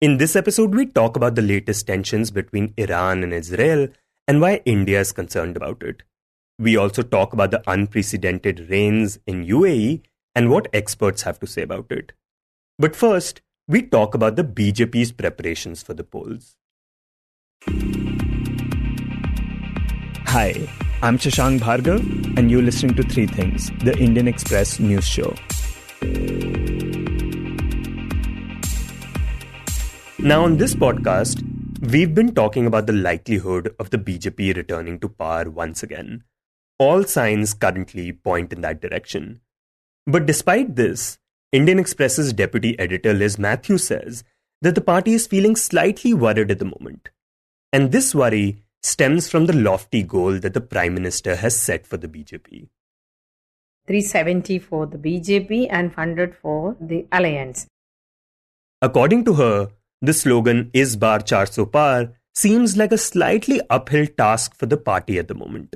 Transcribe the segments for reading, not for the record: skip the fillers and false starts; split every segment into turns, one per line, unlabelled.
In this episode, we talk about the latest tensions between Iran and Israel and why India is concerned about it. We also talk about the unprecedented rains in UAE and what experts have to say about it. But first, we talk about the BJP's preparations for the polls.
Hi, I'm Shashank Bhargava, and you're listening to Three Things, the Indian Express news show.
Now, on this podcast, we've been talking about the likelihood of the BJP returning to power once again. All signs currently point in that direction. But despite this, Indian Express's deputy editor Mathew says that the party is feeling slightly worried at the moment. And this worry stems from the lofty goal that the Prime Minister has set for the BJP.
370 for the BJP and 100 for the alliance.
According to her, the slogan "Is Baar 400 Par" seems like a slightly uphill task for the party at the moment.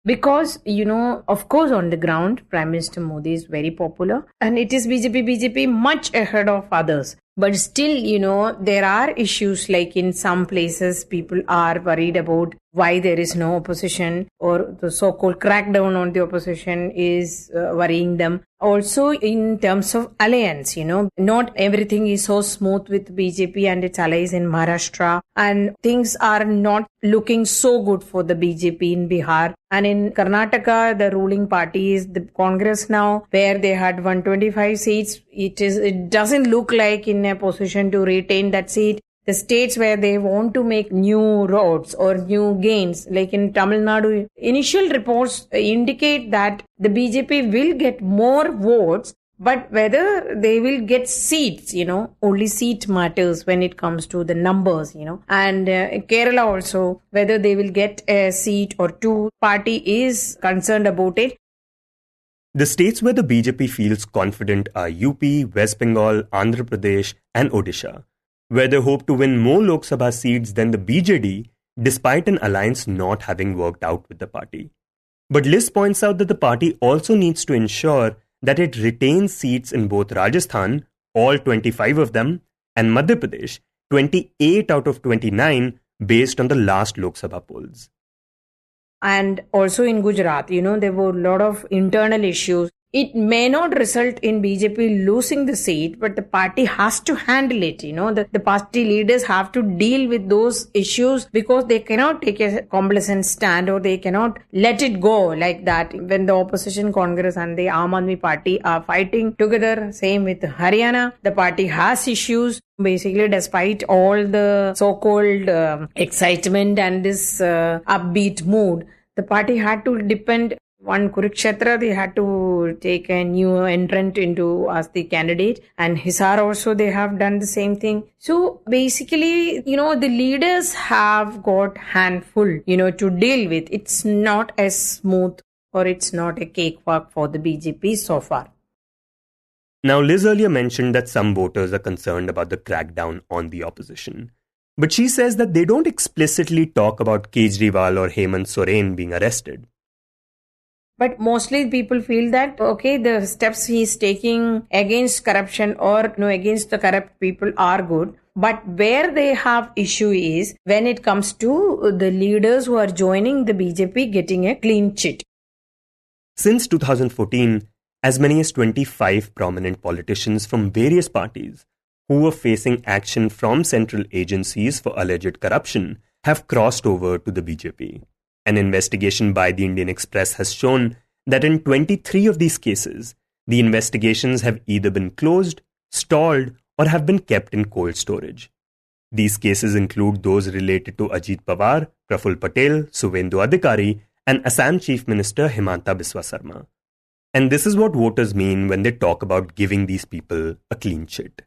Because, of course, on the ground, Prime Minister Modi is very popular and it is BJP much ahead of others. But still, there are issues like in some places people are worried about why there is no opposition, or the so-called crackdown on the opposition is worrying them. Also, in terms of alliance, not everything is so smooth with BJP and its allies in Maharashtra, and things are not looking so good for the BJP in Bihar. And in Karnataka, the ruling party is the Congress now, where they had 125 seats. It doesn't look like in a position to retain that seat. The states where they want to make new roads or new gains, like in Tamil Nadu, initial reports indicate that the BJP will get more votes, but whether they will get seats, only seat matters when it comes to the numbers, And Kerala also, whether they will get a seat or two, party is concerned about it.
The states where the BJP feels confident are UP, West Bengal, Andhra Pradesh and Odisha, where they hope to win more Lok Sabha seats than the BJD, despite an alliance not having worked out with the party. But Liz points out that the party also needs to ensure that it retains seats in both Rajasthan, all 25 of them, and Madhya Pradesh, 28 out of 29, based on the last Lok Sabha polls.
And also in Gujarat, there were a lot of internal issues. It may not result in BJP losing the seat, but the party has to handle it. The party leaders have to deal with those issues because they cannot take a complacent stand, or they cannot let it go like that. When the opposition Congress and the Aam Aadmi Party are fighting together, same with Haryana, the party has issues. Basically, despite all the so-called excitement and this upbeat mood, the party had to depend on Kurukshetra. They had to take a new entrant into as the candidate, and Hisar also they have done the same thing. So basically, the leaders have got handful, to deal with. It's not as smooth, or it's not a cakewalk for the BJP so far.
Now, Liz earlier mentioned that some voters are concerned about the crackdown on the opposition. But she says that they don't explicitly talk about Kejriwal or Hemant Soren being arrested.
But mostly people feel that, the steps he is taking against corruption or against the corrupt people are good. But where they have issue is when it comes to the leaders who are joining the BJP getting a clean chit.
Since 2014, as many as 25 prominent politicians from various parties who were facing action from central agencies for alleged corruption have crossed over to the BJP. An investigation by the Indian Express has shown that in 23 of these cases, the investigations have either been closed, stalled, or have been kept in cold storage. These cases include those related to Ajit Pawar, Praful Patel, Suvendu Adhikari, and Assam Chief Minister Himanta Biswa Sarma. And this is what voters mean when they talk about giving these people a clean chit.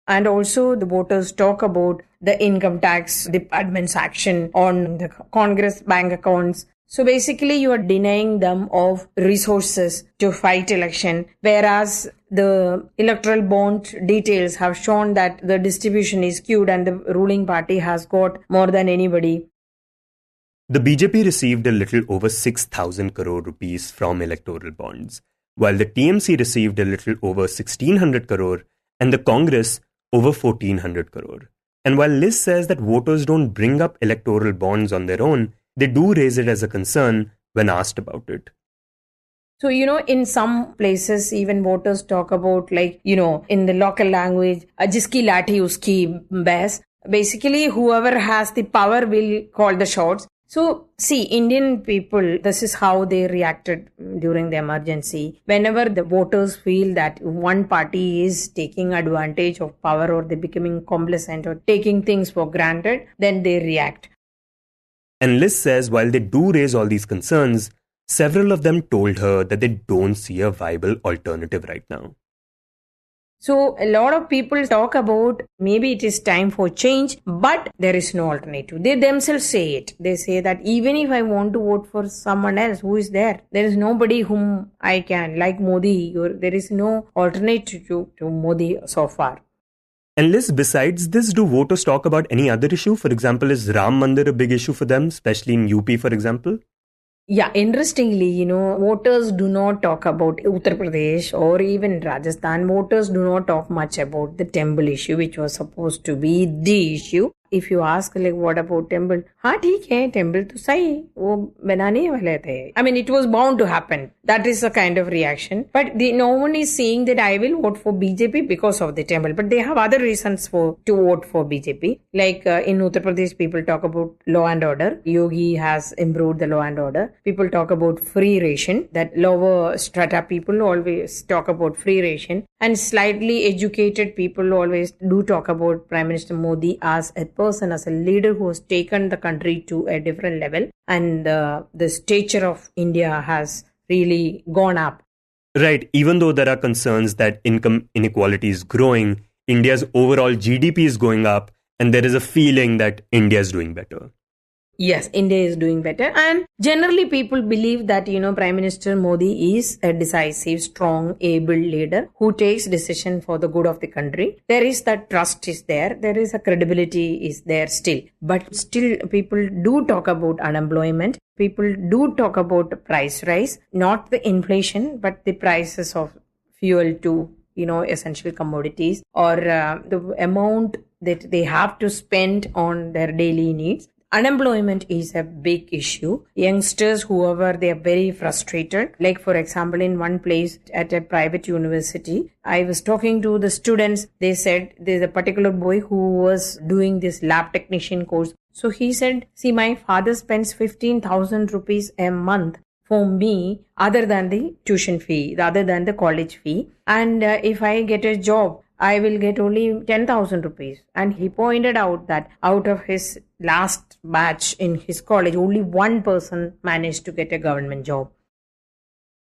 And also the voters talk about the income tax department's action on the Congress bank accounts. So basically you are denying them of resources to fight election, whereas the electoral bond details have shown that the distribution is skewed and the ruling party has got more than anybody.
The BJP received a little over 6,000 crore rupees from electoral bonds, while the TMC received a little over 1,600 crore and the Congress over 1400 crore. And while Liz says that voters don't bring up electoral bonds on their own, they do raise it as a concern when asked about it.
So, in some places, even voters talk about in the local language, jiski lathi uski bais. Basically, whoever has the power will call the shots. So, see, Indian people, this is how they reacted during the emergency. Whenever the voters feel that one party is taking advantage of power or they're becoming complacent or taking things for granted, then they react.
And Liz says while they do raise all these concerns, several of them told her that they don't see a viable alternative right now.
So a lot of people talk about maybe it is time for change, but there is no alternative. They themselves say it. They say that even if I want to vote for someone else, who is there? There is nobody whom I can, like Modi, there is no alternative to Modi so far.
And Liz, besides this, do voters talk about any other issue? For example, is Ram Mandir a big issue for them, especially in UP, for example?
Yeah, interestingly, voters do not talk about Uttar Pradesh or even Rajasthan. Voters do not talk much about the temple issue, which was supposed to be the issue. If you ask, what about temple? हाँ ठीक है, temple तो सही, वो बनाने वाले थे. I mean, it was bound to happen. That is a kind of reaction. But no one is saying that I will vote for BJP because of the temple. But they have other reasons to vote for BJP. Like in Uttar Pradesh, people talk about law and order. Yogi has improved the law and order. People talk about free ration. That lower strata people always talk about free ration. And slightly educated people always do talk about Prime Minister Modi as a person, as a leader who has taken the country to a different level. And the stature of India has really gone up.
Right. Even though there are concerns that income inequality is growing, India's overall GDP is going up, and there is a feeling that India is doing better.
Yes, India is doing better. And generally people believe that, Prime Minister Modi is a decisive, strong, able leader who takes decision for the good of the country. There is that trust is there. There is a credibility is there still. But still people do talk about unemployment. People do talk about price rise, not the inflation, but the prices of fuel to, essential commodities or the amount that they have to spend on their daily needs. Unemployment is a big issue. Youngsters, whoever, they are very frustrated. Like, for example, in one place at a private university, I was talking to the students. They said there's a particular boy who was doing this lab technician course. So he said, see, my father spends 15,000 rupees a month for me, other than the tuition fee, other than the college fee. And if I get a job, I will get only 10,000 rupees. And he pointed out that out of his last batch in his college, only one person managed to get a government job.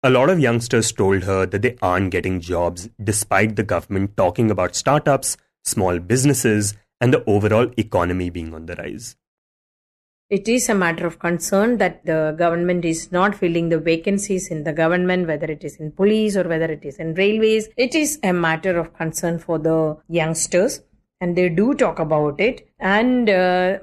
A lot of youngsters told her that they aren't getting jobs despite the government talking about startups, small businesses, and the overall economy being on the rise.
It is a matter of concern that the government is not filling the vacancies in the government, whether it is in police or whether it is in railways. It is a matter of concern for the youngsters, and they do talk about it. And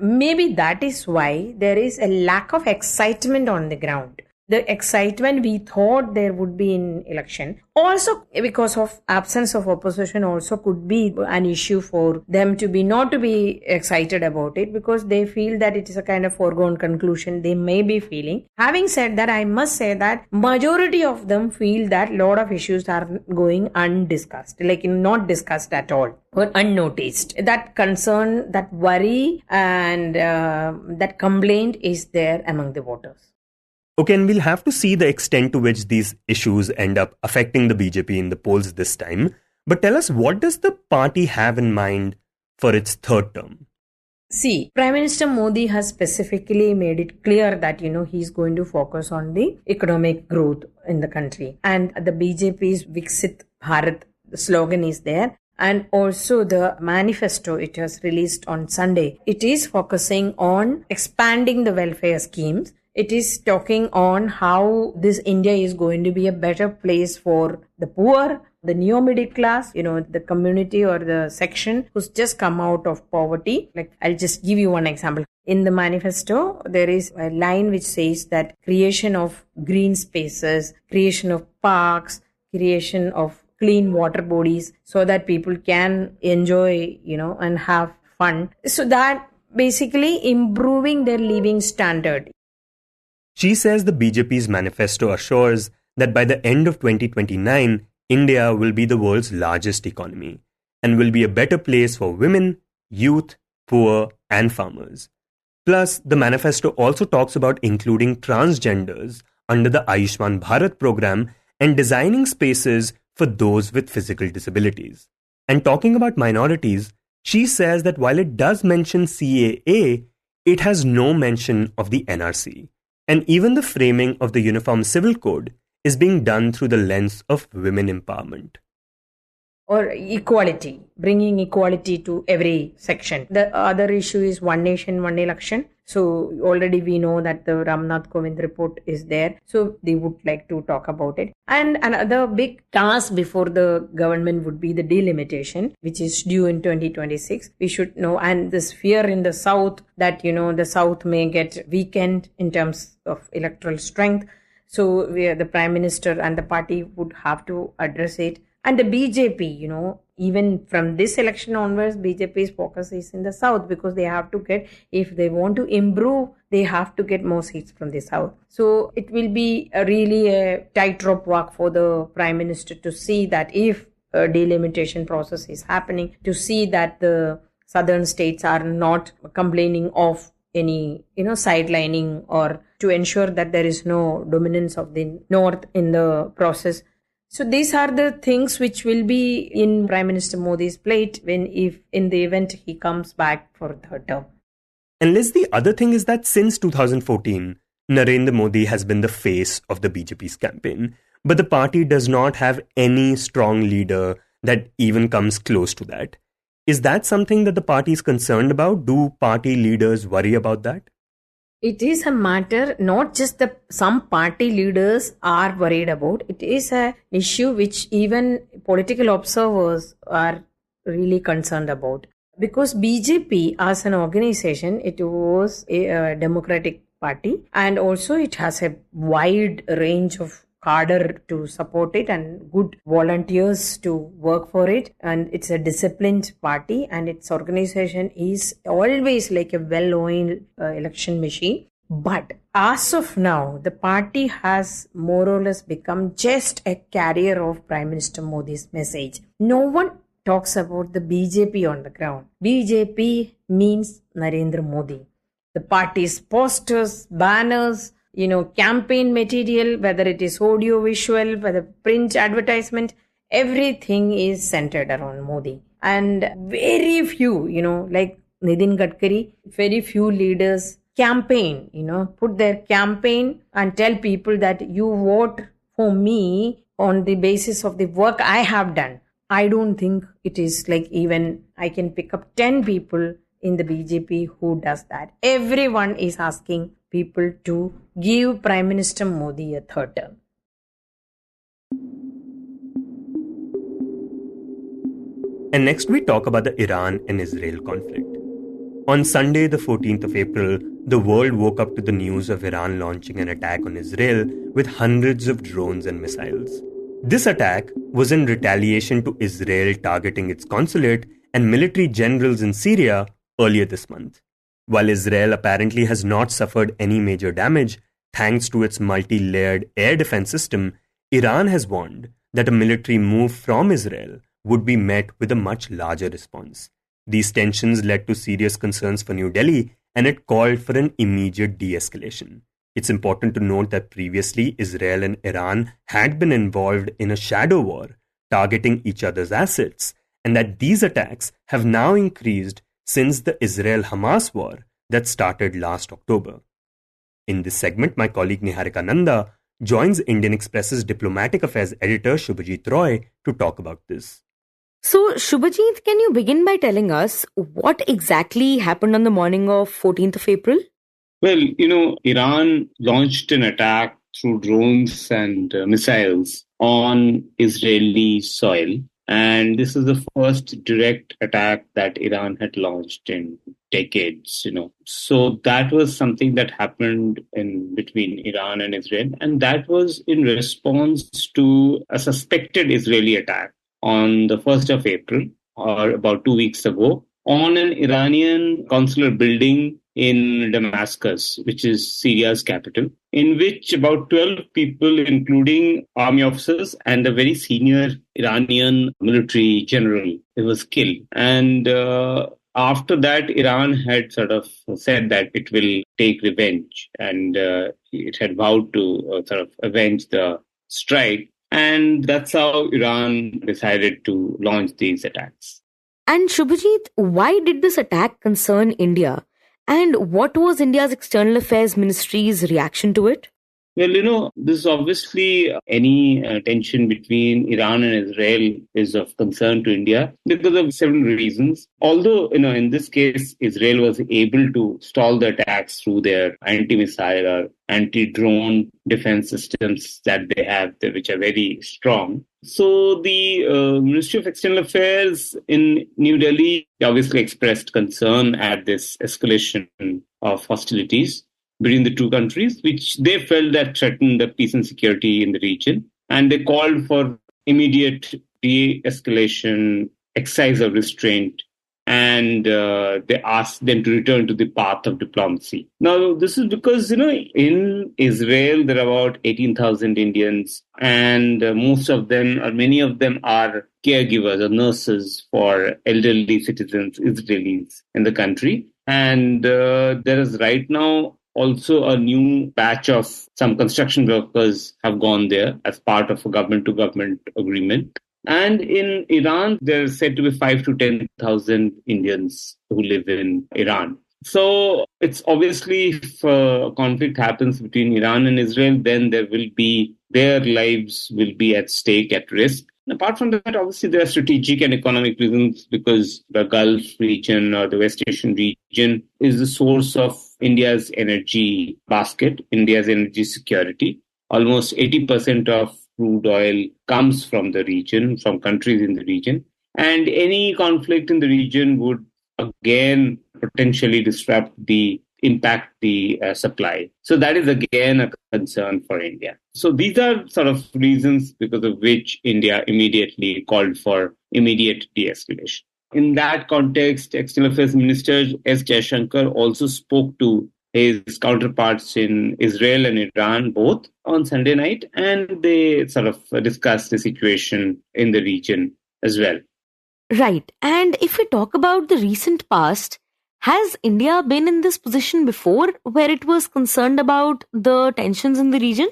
maybe that is why there is a lack of excitement on the ground. The excitement we thought there would be in election, also because of absence of opposition, also could be an issue for them to be not to be excited about it, because they feel that it is a kind of foregone conclusion they may be feeling. Having said that, I must say that majority of them feel that a lot of issues are going undiscussed, like not discussed at all or unnoticed. That concern, that worry and that complaint is there among the voters.
Okay, and we'll have to see the extent to which these issues end up affecting the BJP in the polls this time. But tell us, what does the party have in mind for its third term?
See, Prime Minister Modi has specifically made it clear that, he's going to focus on the economic growth in the country. And the BJP's Viksit Bharat slogan is there. And also the manifesto it has released on Sunday. It is focusing on expanding the welfare schemes. It is talking on how this India is going to be a better place for the poor, the neo middle class, the community or the section who's just come out of poverty. Like, I'll just give you one example. In the manifesto, there is a line which says that creation of green spaces, creation of parks, creation of clean water bodies so that people can enjoy, and have fun. So that basically improving their living standard.
She says the BJP's manifesto assures that by the end of 2029, India will be the world's largest economy and will be a better place for women, youth, poor, and farmers. Plus, the manifesto also talks about including transgenders under the Ayushman Bharat program and designing spaces for those with physical disabilities. And talking about minorities, she says that while it does mention CAA, it has no mention of the NRC. And even the framing of the Uniform Civil Code is being done through the lens of women empowerment.
Or equality, bringing equality to every section. The other issue is one nation, one election. So already we know that the Ramnath Kovind report is there. So they would like to talk about it. And another big task before the government would be the delimitation, which is due in 2026. We should know. And this fear in the South that, the South may get weakened in terms of electoral strength. So the Prime Minister and the party would have to address it. And the BJP, even from this election onwards, BJP's focus is in the South because they have to get, if they want to improve, they have to get more seats from the South. So it will be really a tightrope walk for the Prime Minister to see that if a delimitation process is happening, to see that the southern states are not complaining of any, sidelining, or to ensure that there is no dominance of the North in the process. So these are the things which will be in Prime Minister Modi's plate if in the event he comes back for a third term.
And Liz, the other thing is that since 2014, Narendra Modi has been the face of the BJP's campaign, but the party does not have any strong leader that even comes close to that. Is that something that the party is concerned about? Do party leaders worry about that?
It is a matter not just some party leaders are worried about. It is an issue which even political observers are really concerned about. Because BJP as an organization, it was a democratic party, and also it has a wide range of cadre to support it and good volunteers to work for it, and it's a disciplined party, and its organization is always like a well-oiled election machine. But as of now, the party has more or less become just a carrier of Prime Minister Modi's message. No one talks about the BJP on the ground. BJP means Narendra Modi. The party's posters, banners, campaign material, whether it is audio, visual, whether print advertisement, everything is centered around Modi. And very few, like Nitin Gadkari, very few leaders campaign, put their campaign and tell people that you vote for me on the basis of the work I have done. I don't think it is like even I can pick up 10 people in the BJP who does that. Everyone is asking people to give Prime Minister Modi a third term.
And next we talk about the Iran and Israel conflict. On Sunday, the 14th of April, the world woke up to the news of Iran launching an attack on Israel with hundreds of drones and missiles. This attack was in retaliation to Israel targeting its consulate and military generals in Syria earlier this month. While Israel apparently has not suffered any major damage thanks to its multi-layered air defense system, Iran has warned that a military move from Israel would be met with a much larger response. These tensions led to serious concerns for New Delhi, and it called for an immediate de-escalation. It's important to note that previously Israel and Iran had been involved in a shadow war, targeting each other's assets, and that these attacks have now increased since the Israel-Hamas war that started last October. In this segment, my colleague Niharika Nanda joins Indian Express's diplomatic affairs editor Shubhajit Roy to talk about this.
So, Shubhajit, can you begin by telling us what exactly happened on the morning of 14th of April?
Well, Iran launched an attack through drones and missiles on Israeli soil. And this is the first direct attack that Iran had launched in decades, So that was something that happened in between Iran and Israel. And that was in response to a suspected Israeli attack on the 1st of April, or about 2 weeks ago, on an Iranian consular building in Damascus, which is Syria's capital, in which about 12 people, including army officers and a very senior Iranian military general, was killed. And after that, Iran had sort of said that it will take revenge, and it had vowed to sort of avenge the strike. And that's how Iran decided to launch these attacks.
And Shubhajit, why did this attack concern India? And what was India's External Affairs Ministry's reaction to it?
Well, this is obviously any tension between Iran and Israel is of concern to India because of several reasons. Although, in this case, Israel was able to stall the attacks through their anti-missile or anti-drone defense systems that they have, which are very strong. So the Ministry of External Affairs in New Delhi obviously expressed concern at this escalation of hostilities between the two countries, which they felt that threatened the peace and security in the region. And they called for immediate de-escalation, exercise of restraint, and they asked them to return to the path of diplomacy. Now, this is because, in Israel, there are about 18,000 Indians, and most of them, or many of them, are caregivers or nurses for elderly citizens, Israelis in the country. And there is right now also a new batch of some construction workers have gone there as part of a government-to-government agreement. And in Iran, there are said to be 5 to 10,000 Indians who live in Iran. So it's obviously if a conflict happens between Iran and Israel, then their lives will be at stake, at risk. And apart from that, obviously, there are strategic and economic reasons because the Gulf region or the West Asian region is the source of India's energy basket, India's energy security. Almost 80% of crude oil comes from the region, from countries in the region. And any conflict in the region would again potentially impact the supply. So that is again a concern for India. So these are sort of reasons because of which India immediately called for immediate de-escalation. In that context, External Affairs Minister S. Shashank also spoke to his counterparts in Israel and Iran both on Sunday night, and they sort of discussed the situation in the region as well.
Right. And if we talk about the recent past, has India been in this position before where it was concerned about the tensions in the region?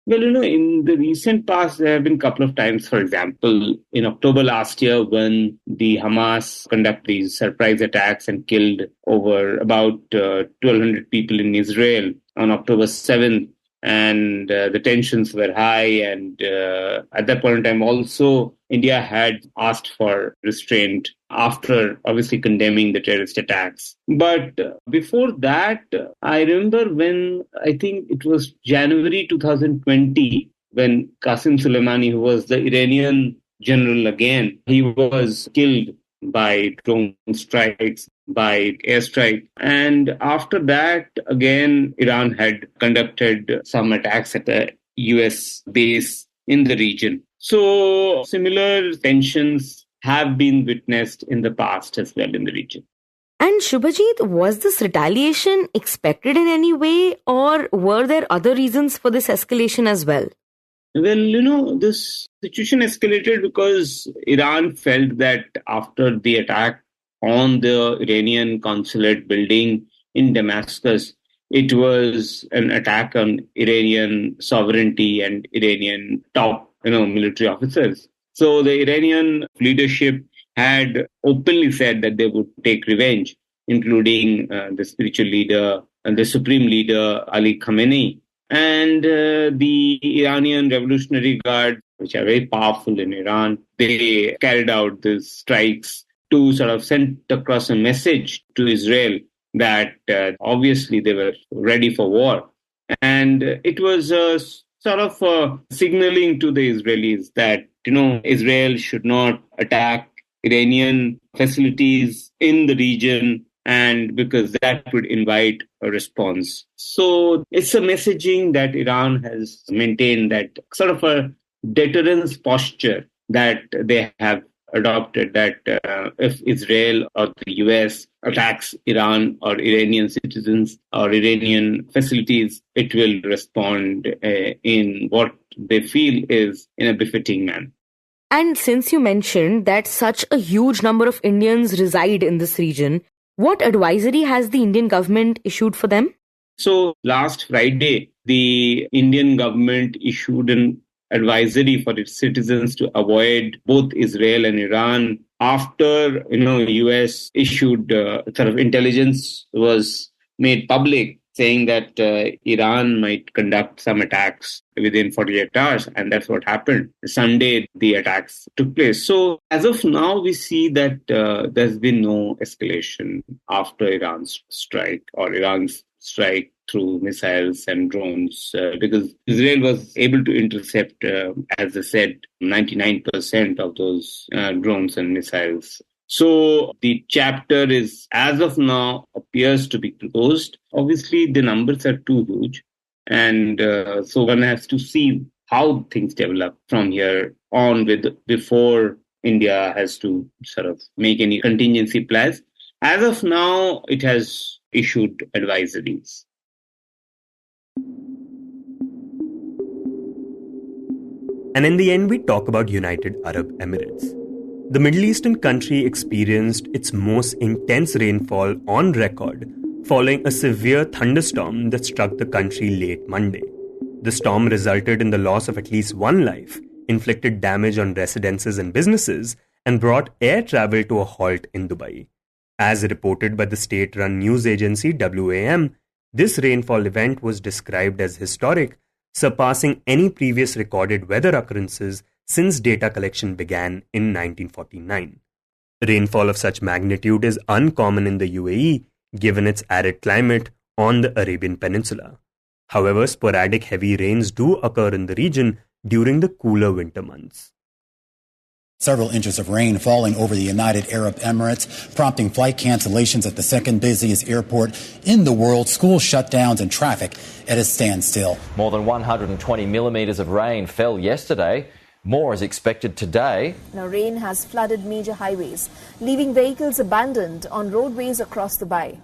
Well, in the recent past, there have been a couple of times, for example, in October last year, when the Hamas conducted these surprise attacks and killed over about 1,200 people in Israel on October 7th, and the tensions were high. And at that point in time, also, India had asked for restraint after obviously condemning the terrorist attacks. But before that, I remember when I think it was January 2020, when Qasem Soleimani, who was the Iranian general again, he was killed by drone strikes, by airstrike. And after that, again, Iran had conducted some attacks at a US base in the region. So similar tensions have been witnessed in the past as well in the region.
And Shubhajit, was this retaliation expected in any way, or were there other reasons for this escalation as well?
Well, this situation escalated because Iran felt that after the attack on the Iranian consulate building in Damascus, it was an attack on Iranian sovereignty and Iranian top, military officers. So the Iranian leadership had openly said that they would take revenge, including the spiritual leader and the supreme leader, Ali Khamenei. And the Iranian Revolutionary Guard, which are very powerful in Iran, they carried out these strikes to sort of send across a message to Israel that obviously they were ready for war. And it was sort of signaling to the Israelis that, Israel should not attack Iranian facilities in the region and because that would invite a response. So it's a messaging that Iran has maintained, that sort of a deterrence posture that they have adopted, that if Israel or the US attacks Iran or Iranian citizens or Iranian facilities, it will respond in what they feel is in a befitting manner.
And since you mentioned that such a huge number of Indians reside in this region, what advisory has the Indian government issued for them?
So last Friday, the Indian government issued an advisory for its citizens to avoid both Israel and Iran after, US issued sort of intelligence was made public saying that Iran might conduct some attacks within 48 hours. And that's what happened. Sunday, the attacks took place. So as of now, we see that there's been no escalation after Iran's strike or Iran's strike through missiles and drones, because Israel was able to intercept, as I said, 99% of those drones and missiles. So the chapter is, as of now, appears to be closed. Obviously, the numbers are too huge. And so one has to see how things develop from here on before India has to sort of make any contingency plans. As of now, it has issued advisories.
And in the end, we talk about United Arab Emirates. The Middle Eastern country experienced its most intense rainfall on record following a severe thunderstorm that struck the country late Monday. The storm resulted in the loss of at least one life, inflicted damage on residences and businesses, and brought air travel to a halt in Dubai. As reported by the state-run news agency WAM, this rainfall event was described as historic, surpassing any previous recorded weather occurrences since data collection began in 1949. Rainfall of such magnitude is uncommon in the UAE, given its arid climate on the Arabian Peninsula. However, sporadic heavy rains do occur in the region during the cooler winter months.
Several inches of rain falling over the United Arab Emirates, prompting flight cancellations at the second busiest airport in the world, school shutdowns and traffic at a standstill.
More than 120 millimetres of rain fell yesterday. More is expected today.
Now, rain has flooded major highways, leaving vehicles abandoned on roadways across Dubai.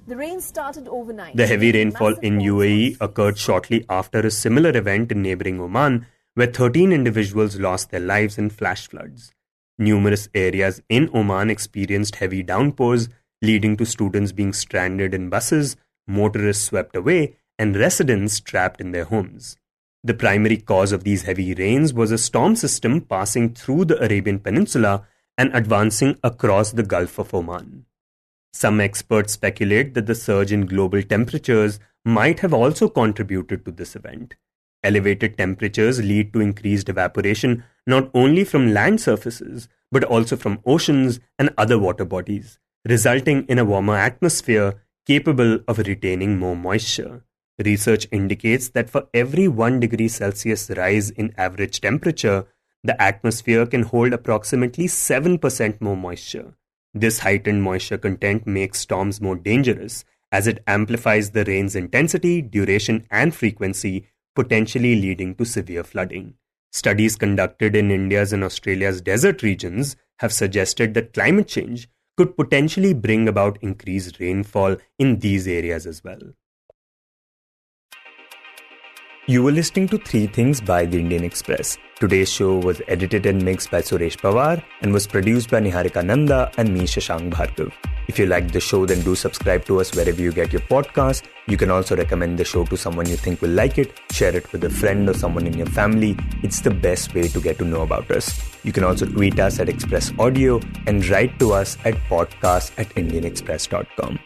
The rain started overnight.
The heavy rainfall in UAE occurred shortly after a similar event in neighbouring Oman, where 13 individuals lost their lives in flash floods. Numerous areas in Oman experienced heavy downpours, leading to students being stranded in buses, motorists swept away, and residents trapped in their homes. The primary cause of these heavy rains was a storm system passing through the Arabian Peninsula and advancing across the Gulf of Oman. Some experts speculate that the surge in global temperatures might have also contributed to this event. Elevated temperatures lead to increased evaporation not only from land surfaces but also from oceans and other water bodies, resulting in a warmer atmosphere capable of retaining more moisture. Research indicates that for every 1 degree Celsius rise in average temperature, the atmosphere can hold approximately 7% more moisture. This heightened moisture content makes storms more dangerous as it amplifies the rain's intensity, duration, and frequency, potentially leading to severe flooding. Studies conducted in India's and Australia's desert regions have suggested that climate change could potentially bring about increased rainfall in these areas as well.
You were listening to 3 Things by The Indian Express. Today's show was edited and mixed by Suresh Pawar and was produced by Niharika, Nanda and me, Shashank, Bhargava. If you liked the show, then do subscribe to us wherever you get your podcast. You can also recommend the show to someone you think will like it, share it with a friend or someone in your family. It's the best way to get to know about us. You can also tweet us at Express Audio and write to us at podcast@indianexpress.com.